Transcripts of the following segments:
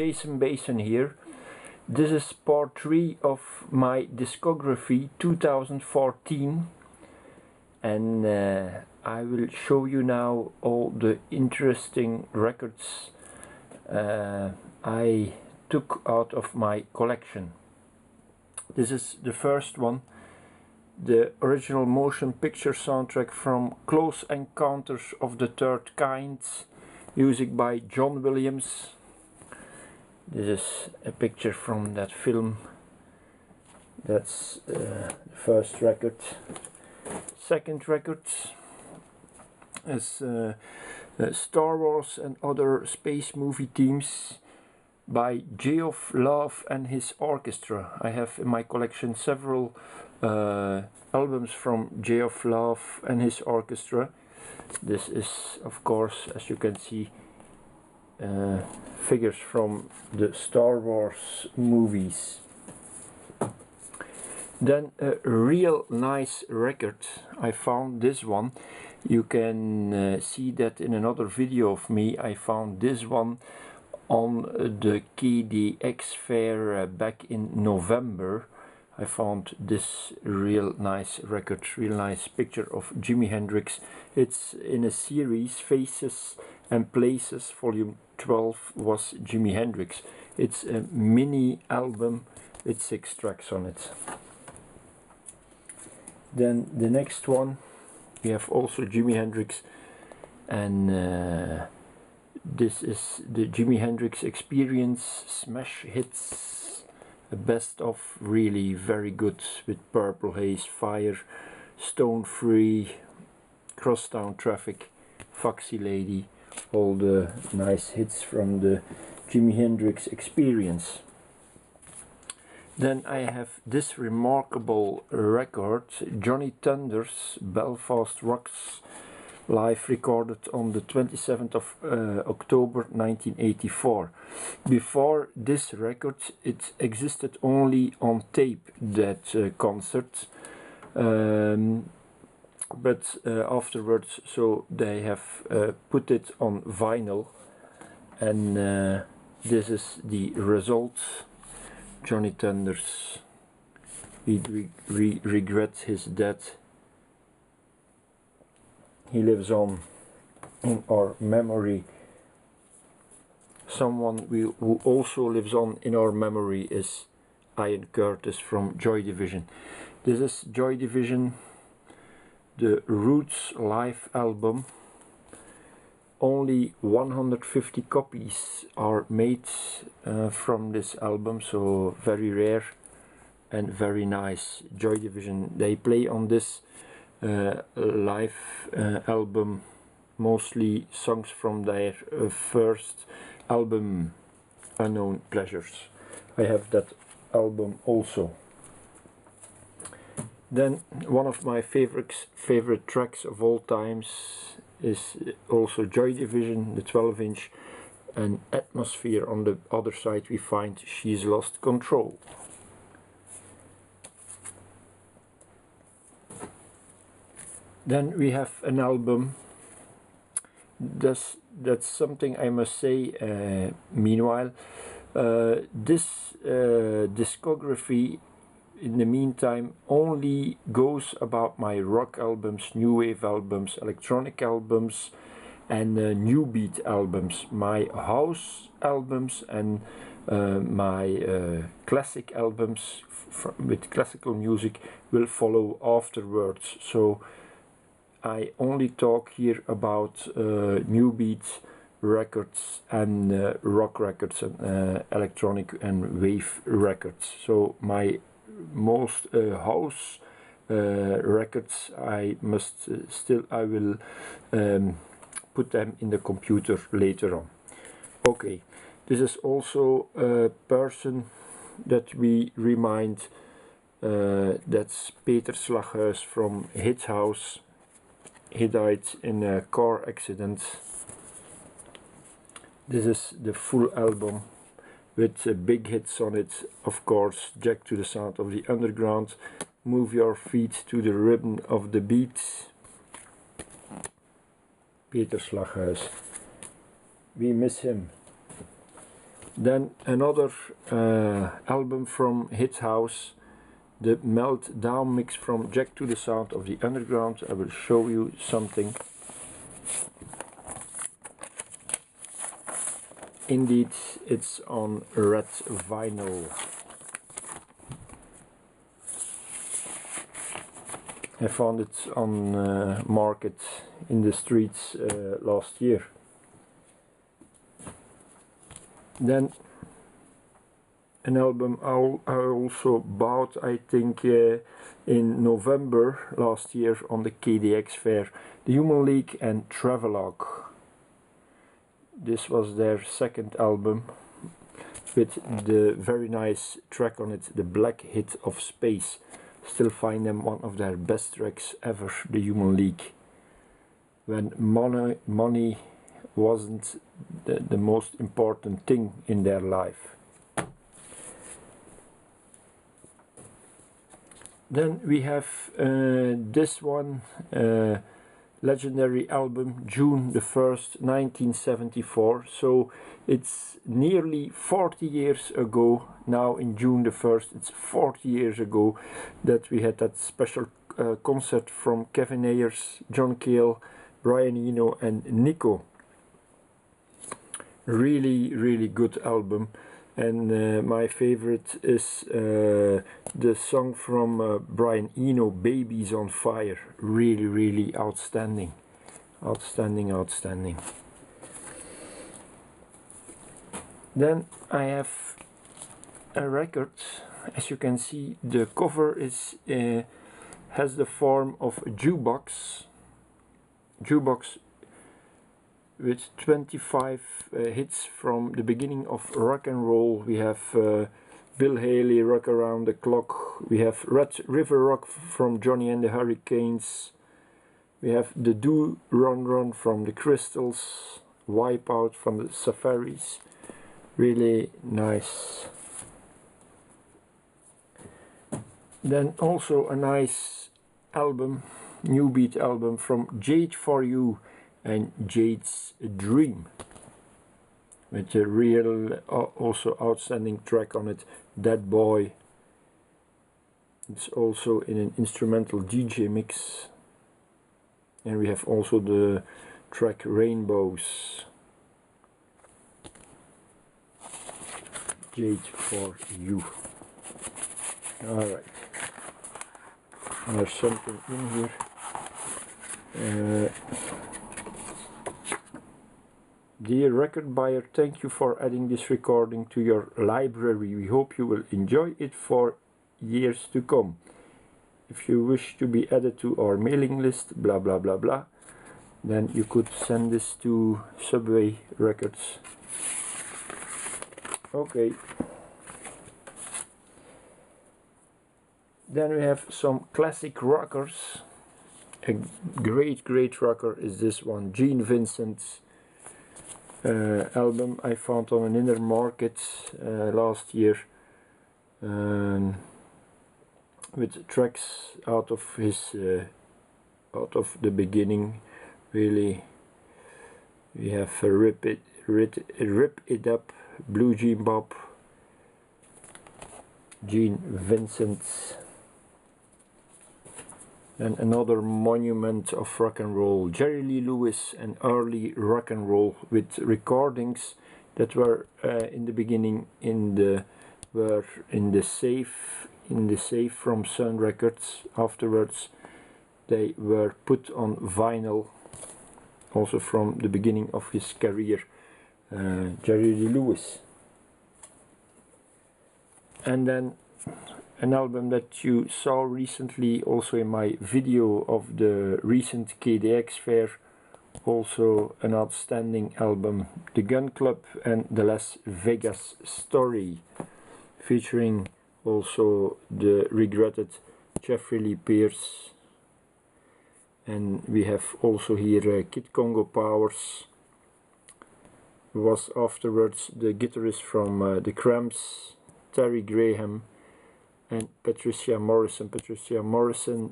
Jason Basin here. This is part 3 of my discography 2014, and I will show you now all the interesting records I took out of my collection. This is the first one, the original motion picture soundtrack from Close Encounters of the Third Kind, music by John Williams. This is a picture from that film. That's the first record. Second record is Star Wars and Other Space Movie Themes by Geoff Love and his orchestra. I have in my collection several albums from Geoff Love and his orchestra. This is, of course, as you can see, figures from the Star Wars movies. Then a real nice record, I found this one. You can see that in another video of me. I found this one on the KDX fair back in November. I found this real nice record, real nice picture of Jimi Hendrix. It's in a series, Faces and Places, volume 12 was Jimi Hendrix. It's a mini album with 6 tracks on it. Then the next one, we have also Jimi Hendrix, and this is the Jimi Hendrix Experience Smash Hits, a best of, really very good, with Purple Haze, Fire, Stone Free, Crosstown Traffic, Foxy Lady, all the nice hits from the Jimi Hendrix Experience. Then I have this remarkable record, Johnny Thunders Belfast Rocks, live recorded on the 27th of October 1984. Before this record it existed only on tape, that concert, but afterwards, so they have put it on vinyl, and this is the result. Johnny Thunders, we regret his death. He lives on in our memory. Someone who also lives on in our memory is Ian Curtis from Joy Division. This is Joy Division, the Roots live album. Only 150 copies are made from this album, so very rare and very nice. Joy Division, they play on this live album mostly songs from their first album, Unknown Pleasures. I have that album also. Then one of my favorite tracks of all times is also Joy Division, the 12-inch, and Atmosphere. On the other side we find She's Lost Control. Then we have an album, that's something I must say meanwhile. This discography in the meantime only goes about my rock albums, new wave albums, electronic albums, and new beat albums. My house albums and my classic albums with classical music will follow afterwards. So I only talk here about new beat records and rock records and electronic and wave records. So my most house records, I must I will put them in the computer later on. Okay, this is also a person that we remind, that's Peter Slaghuis from Hitshouse. He died in a car accident. This is the full album with big hits on it, of course, Jack to the Sound of the Underground, Move Your Feet to the Rhythm of the Beat. Peter Slaghuis, we miss him. Then another album from Hit House, the Meltdown mix from Jack to the Sound of the Underground. I will show you something. Indeed, it's on red vinyl. I found it on market in the streets last year. Then an album I also bought, I think in November last year on the KDX fair, the Human League and Travelogue. This was their second album with the very nice track on it, The Black Hit of Space. Still find them one of their best tracks ever, the Human League. When money wasn't the most important thing in their life. Then we have this one, legendary album, June the 1st, 1974. So it's nearly 40 years ago, now in June the 1st, it's 40 years ago that we had that special concert from Kevin Ayers, John Cale, Brian Eno and Nico. Really good album. And my favorite is the song from Brian Eno, Babies on Fire. Really outstanding. Outstanding. Then I have a record. As you can see, the cover is has the form of a jukebox with 25 hits from the beginning of rock and roll. We have Bill Haley, Rock Around the Clock. We have Red River Rock from Johnny and the Hurricanes. We have The Do Run Run from the Crystals. Wipeout from the Safaris. Really nice. Then also a nice album, new beat album from Jade For You and Jade's Dream, with a real also outstanding track on it, That Boy. It's also in an instrumental DJ mix. And we have also the track Rainbows. Jade For You. Alright. There's something in here. Dear record buyer, thank you for adding this recording to your library. We hope you will enjoy it for years to come. If you wish to be added to our mailing list, blah blah blah blah, then you could send this to Subway Records. Okay. Then we have some classic rockers. A great rocker is this one, Gene Vincent's album I found on an inner market last year, with tracks out of his out of the beginning. Really, we have Rip It Up, Blue Jean Bob, Gene Vincent. And another monument of rock and roll, Jerry Lee Lewis and early rock and roll, with recordings that were in the beginning were in the safe from Sun Records. Afterwards they were put on vinyl, also from the beginning of his career, Jerry Lee Lewis. And then an album that you saw recently also in my video of the recent KDX fair, also an outstanding album, The Gun Club and the Las Vegas Story, featuring also the regretted Jeffrey Lee Pierce. And we have also here Kid Congo Powers, who was afterwards the guitarist from the Cramps, Terry Graham, and Patricia Morrison,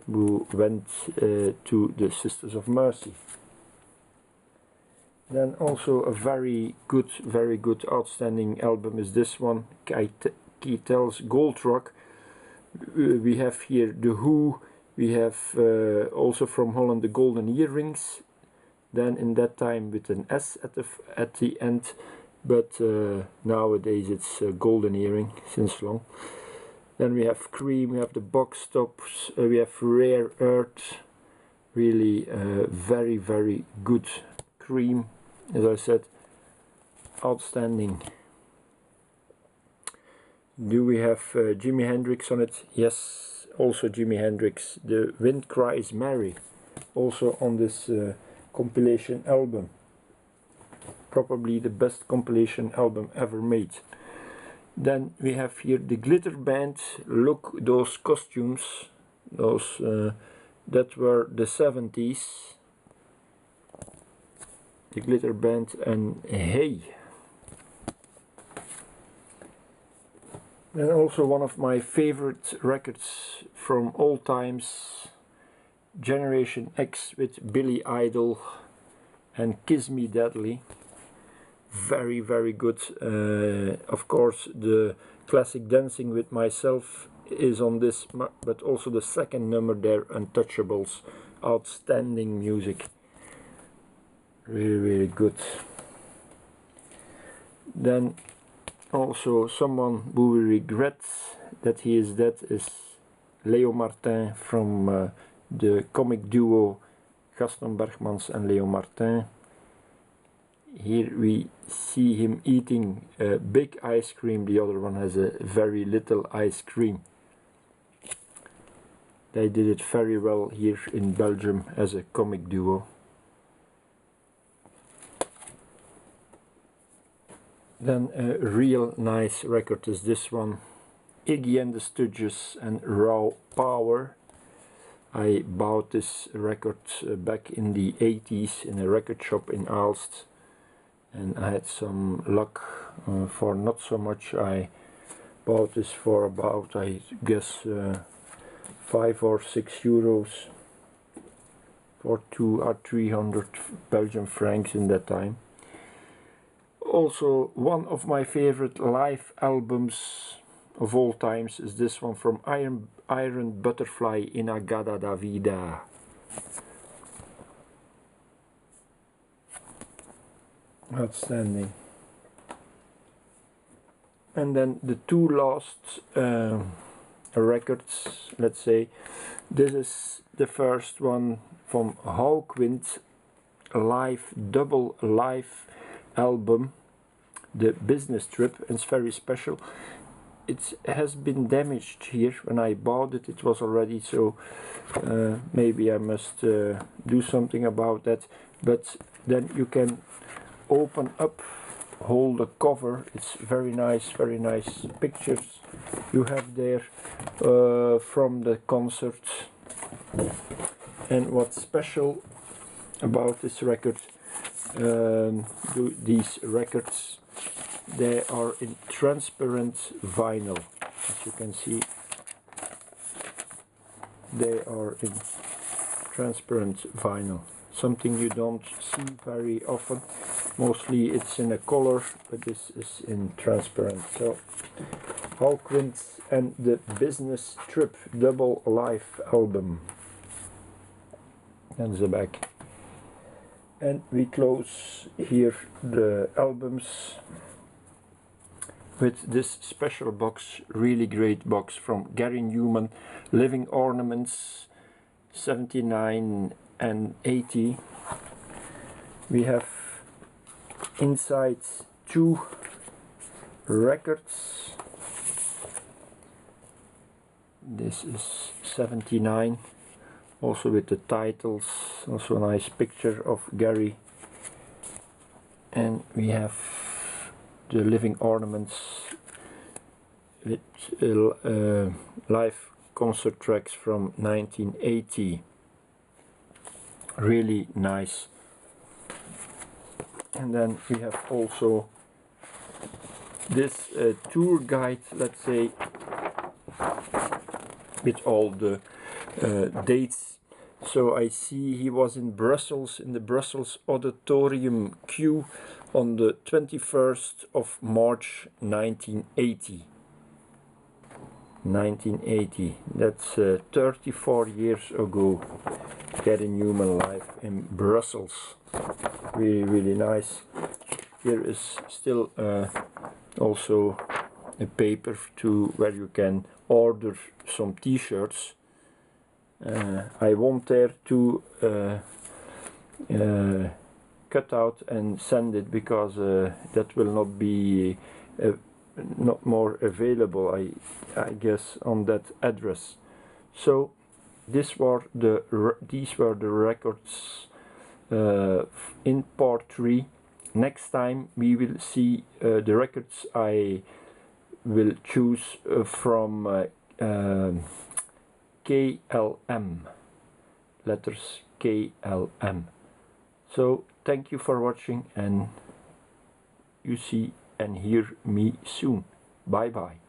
who went to the Sisters of Mercy. Then also a very good, outstanding album is this one, Keitel's Gold Rock. We have here The Who, we have also from Holland the Golden Earrings, then in that time with an S at the end, but nowadays it's a golden earring since long. Then we have Cream, we have the Box Tops, we have Rare Earth, really very good Cream, as I said, outstanding. Do we have Jimi Hendrix on it? Yes, also Jimi Hendrix. The Wind Cries Mary, also on this compilation album. Probably the best compilation album ever made. Then we have here the Glitter Band. Look, those costumes, those that were the 70s. The Glitter Band and Hey. And also one of my favorite records from all times, Generation X with Billy Idol and Kiss Me Deadly. Very good. Of course the classic Dancing with Myself is on this, but also the second number there, Untouchables. Outstanding music, really good. Then also someone who we regret that he is dead is Leo Martin from the comic duo Gaston Bergmans and Leo Martin. Here we see him eating a big ice cream, the other one has a very little ice cream. They did it very well here in Belgium as a comic duo. Then a real nice record is this one, Iggy and the Stooges and Raw Power. I bought this record back in the 80s in a record shop in Aalst, and I had some luck for not so much. I bought this for about, I guess, 5 or 6 euros for 200 or 300 Belgian francs in that time. Also, one of my favorite live albums of all times is this one from Iron Butterfly, Inagada da Vida. Outstanding. And then the two last records, let's say. This is the first one from Hawkwind, double live album, The Business Trip. It's very special. It has been damaged here when I bought it. It was already, so maybe I must do something about that. But then you can open up, hold the cover. It's very nice pictures you have there from the concert. And what's special about this record, these records, they are in transparent vinyl. As you can see, they are in transparent vinyl. Something you don't see very often. Mostly it's in a color, but this is in transparent. So Hawkwind and the Business Trip double live album. That's the back. And we close here the albums with this special box, really great box from Gary Numan, Living Ornaments 79 and 80. We have inside 2 records. This is 79, also with the titles, also a nice picture of Gary. And we have the Living Ornaments with live concert tracks from 1980. Really nice. And then we have also this tour guide, let's say, with all the dates So I see he was in Brussels, in the Brussels Auditorium Q on the 21st of March 1980. 1980, that's 34 years ago. Gary Numan live in Brussels. Really, really nice. Here is still also a paper to where you can order some t-shirts. I won't dare to cut out and send it because that will not be not more available, I guess, on that address. So these were the records in part 3. Next time we will see the records I will choose from KLM, letters KLM. So thank you for watching, and you see and hear me soon. Bye bye.